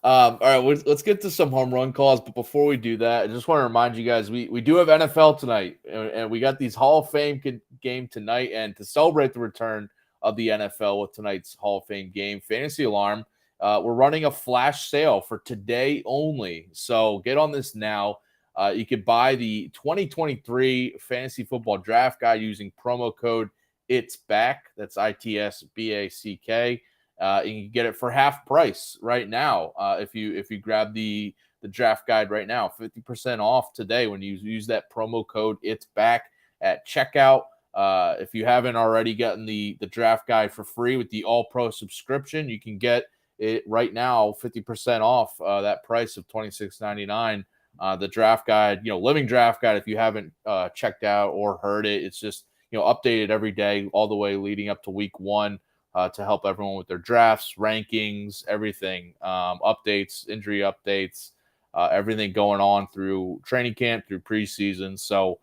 All right, let's get to some home run calls. But before we do that, I just want to remind you guys, we do have NFL tonight, and we got these Hall of Fame game tonight. And to celebrate the return of the NFL with tonight's Hall of Fame game, Fantasy Alarm, we're running a flash sale for today only. So get on this now. You can buy the 2023 Fantasy Football Draft Guide using promo code ITSBACK. That's ITSBACK. You can get it for half price right now. If you grab the draft guide right now, 50% off today when you use that promo code ITSBACK at checkout. If you haven't already gotten the draft guide for free with the All Pro subscription, you can get it right now 50% off that price of $26.99. The draft guide, living draft guide. If you haven't checked out or heard it, it's just updated every day, all the way leading up to week 1 to help everyone with their drafts, rankings, everything, updates, injury updates, everything going on through training camp, through preseason. So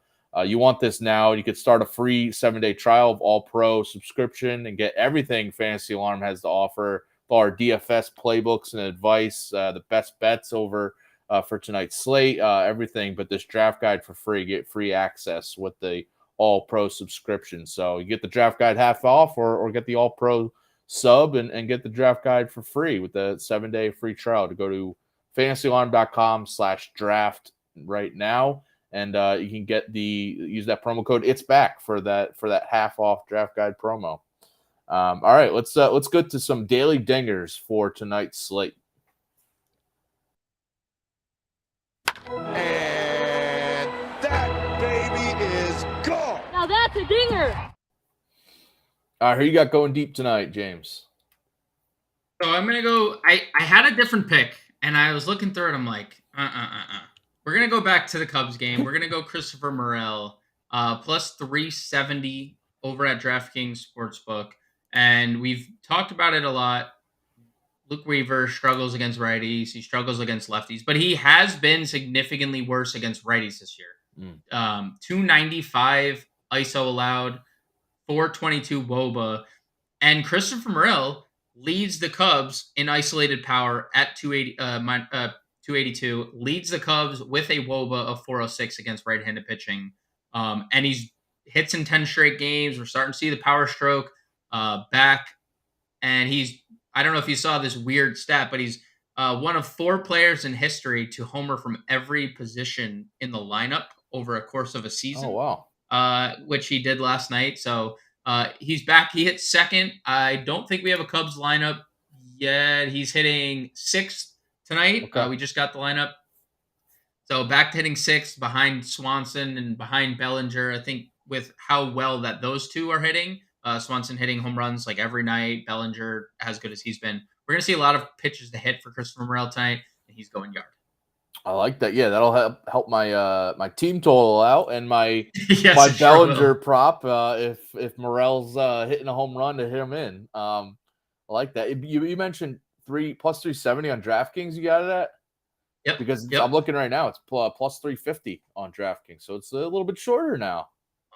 you want this now. You could start a free 7-day trial of All Pro subscription and get everything Fantasy Alarm has to offer. Our DFS playbooks and advice, the best bets over for tonight's slate, everything but this draft guide for free. Get free access with the All Pro subscription. So you get the draft guide half off or get the All Pro sub and get the draft guide for free with the 7-day free trial. To go to fantasyalarm.com/draft right now. And you can use that promo code It's Back for that half off draft guide promo. All right, let's go to some daily dingers for tonight's slate. And that baby is gone. Now that's a dinger. All right, who you got going deep tonight, James? So I'm gonna go. I had a different pick, and I was looking through it. I'm like, We're gonna go back to the Cubs game. We're gonna go Christopher Morel, plus 370 over at DraftKings Sportsbook, and we've talked about it a lot. Luke Weaver struggles against righties. He struggles against lefties, but he has been significantly worse against righties this year. 295 ISO allowed, 422 WOBA, and Christopher Morel leads the Cubs in isolated power at 282, leads the Cubs with a WOBA of 406 against right-handed pitching. And he's hits in 10 straight games. We're starting to see the power stroke back. And I don't know if you saw this weird stat, but he's one of 4 players in history to homer from every position in the lineup over a course of a season. Oh, wow. Which he did last night. So he's back. He hit second. I don't think we have a Cubs lineup yet. He's hitting 6th tonight. Okay. We just got the lineup. So back to hitting 6th behind Swanson and behind Bellinger. I think with how well that those two are hitting, Swanson hitting home runs like every night, Bellinger as good as he's been. We're going to see a lot of pitches to hit for Christopher Morel tonight, and he's going yard. I like that. Yeah, that'll help my my team total out and my Yes, my it sure Bellinger will. prop. If Morel's hitting a home run to hit him in, I like that. You mentioned plus 370 on DraftKings. You got it at? Yep. Because I'm looking right now. It's plus 350 on DraftKings, so it's a little bit shorter now.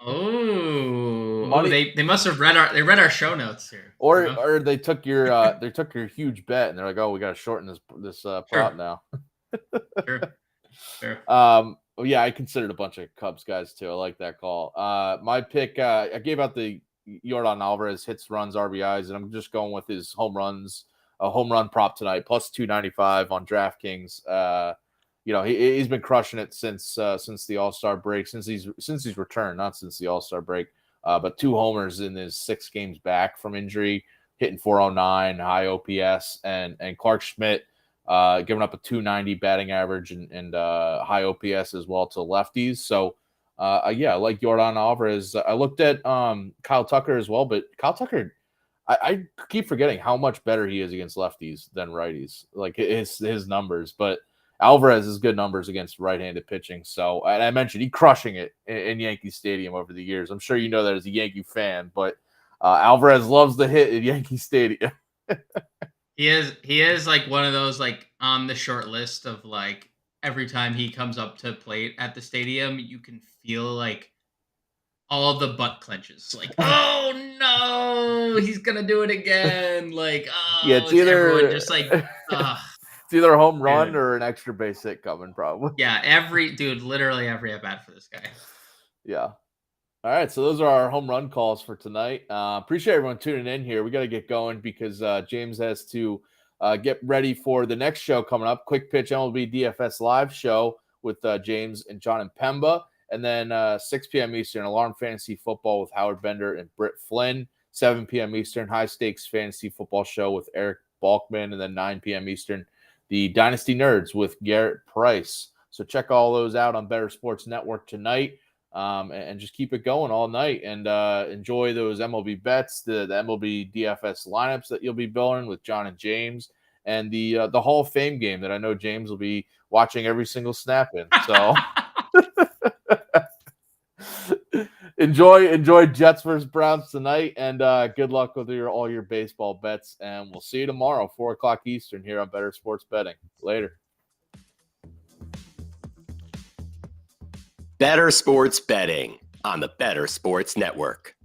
They must have read our show notes here. Or they took your huge bet and they're like, oh, we got to shorten this prop now. Sure. Yeah, I considered a bunch of Cubs guys too. I like that call. My pick, I gave out the Yordan Alvarez hits, runs, RBIs, and I'm just going with his home runs, a home run prop tonight, plus 295 on DraftKings. He's been crushing it since the All-Star break, since he's returned, not since the All-Star break. But 2 homers in his 6 games back from injury, hitting 409, high OPS, and Clark Schmidt giving up a 290 batting average and high OPS as well to lefties. So, I like Yordan Alvarez. I looked at Kyle Tucker as well, but Kyle Tucker, I keep forgetting how much better he is against lefties than righties, like his numbers. But Alvarez has good numbers against right-handed pitching. So, and I mentioned he crushing it in Yankee Stadium over the years. I'm sure you know that as a Yankee fan, but Alvarez loves the hit in Yankee Stadium. He is like one of those like on the short list of like every time he comes up to plate at the stadium, you can feel like all the butt clenches. Like, oh no, he's gonna do it again. Like, oh, Yeah, it's either everyone just like, it's either a home run or an extra base hit coming, probably. Yeah, literally every at bat for this guy. Yeah. All right, so those are our home run calls for tonight. Appreciate everyone tuning in here. We got to get going because James has to get ready for the next show coming up. Quick Pitch MLB DFS live show with James and John and Pemba. And then 6 p.m. Eastern, Alarm Fantasy Football with Howard Bender and Britt Flynn. 7 p.m. Eastern, High Stakes Fantasy Football Show with Eric Balkman. And then 9 p.m. Eastern, the Dynasty Nerds with Garrett Price. So check all those out on Bettor Sports Network tonight. And just keep it going all night and enjoy those MLB bets, the MLB DFS lineups that you'll be building with John and James, and the Hall of Fame game that I know James will be watching every single snap in. So enjoy Jets versus Browns tonight, and good luck with all your baseball bets. And we'll see you tomorrow, 4:00 Eastern, here on Bettor Sports Betting. Later. Bettor Sports Betting on the Bettor Sports Network.